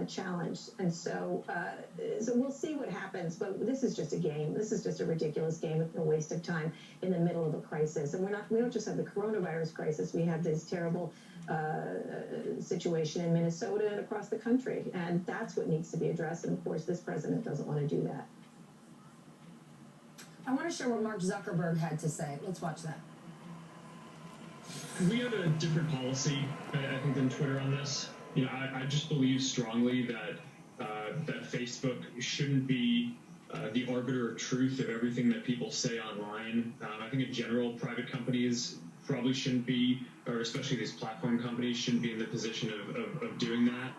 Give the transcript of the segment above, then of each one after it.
challenged. And so we'll see what happens. But this is just a game. This is just a ridiculous game and a waste of time in the middle of a crisis. And we don't just have the coronavirus crisis. We have this terrible situation in Minnesota and across the country. And that's what needs to be addressed. And of course, this president doesn't want to do that. I want to share what Mark Zuckerberg had to say. Let's watch that. We have a different policy, I think, than Twitter on this. You know, I just believe strongly that that Facebook shouldn't be the arbiter of truth of everything that people say online. I think in general, private companies probably shouldn't be, or especially these platform companies, shouldn't be in the position of doing that.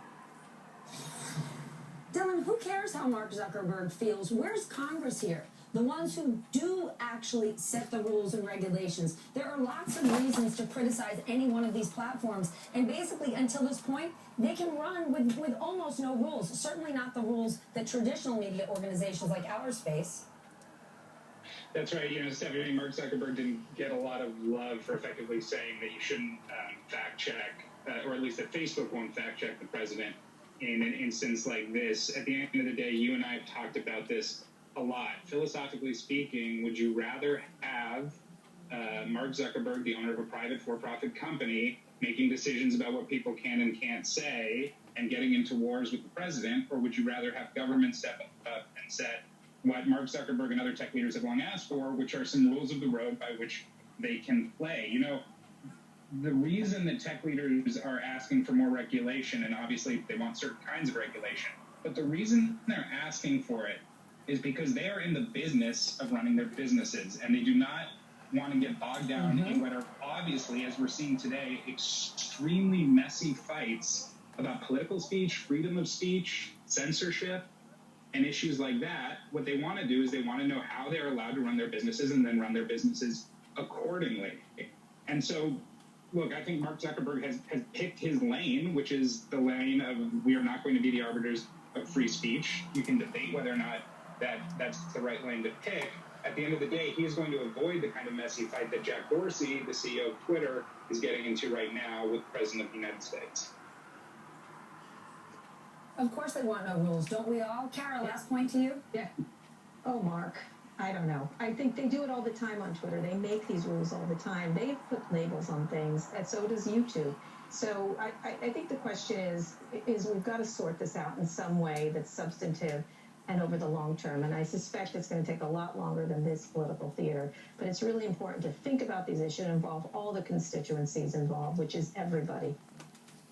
Dylan, who cares how Mark Zuckerberg feels? Where's Congress here? The ones who do actually set the rules and regulations. There are lots of reasons to criticize any one of these platforms. And basically, until this point, they can run with almost no rules. Certainly not the rules that traditional media organizations like ours face. That's right. You know, Stephanie, Mark Zuckerberg didn't get a lot of love for effectively saying that you shouldn't fact check, or at least that Facebook won't fact check the president in an instance like this. At the end of the day, you and I have talked about this a lot. Philosophically speaking, would you rather have Mark Zuckerberg, the owner of a private for-profit company, making decisions about what people can and can't say and getting into wars with the president, or would you rather have government step up and set what Mark Zuckerberg and other tech leaders have long asked for, which are some rules of the road by which they can play? You know, the reason that tech leaders are asking for more regulation, and obviously they want certain kinds of regulation, but the reason they're asking for it is because they are in the business of running their businesses, and they do not want to get bogged down in what are obviously, as we're seeing today, extremely messy fights about political speech, freedom of speech, censorship, and issues like that. What they want to do is they want to know how they're allowed to run their businesses and then run their businesses accordingly. And so, look, I think Mark Zuckerberg has picked his lane, which is the lane of we are not going to be the arbiters of free speech. You can debate whether or not that's the right lane to pick. At the end of the day, he is going to avoid the kind of messy fight that Jack Dorsey, the CEO of Twitter, is getting into right now with the President of the United States. Of course they want no rules, don't we all? Kara, last point to you? Yeah. Oh, Mark, I don't know. I think they do it all the time on Twitter. They make these rules all the time. They put labels on things, and so does YouTube. So I think the question is we've got to sort this out in some way that's substantive and over the long term. And I suspect it's going to take a lot longer than this political theater. But it's really important to think about these issues and involve all the constituencies involved, which is everybody.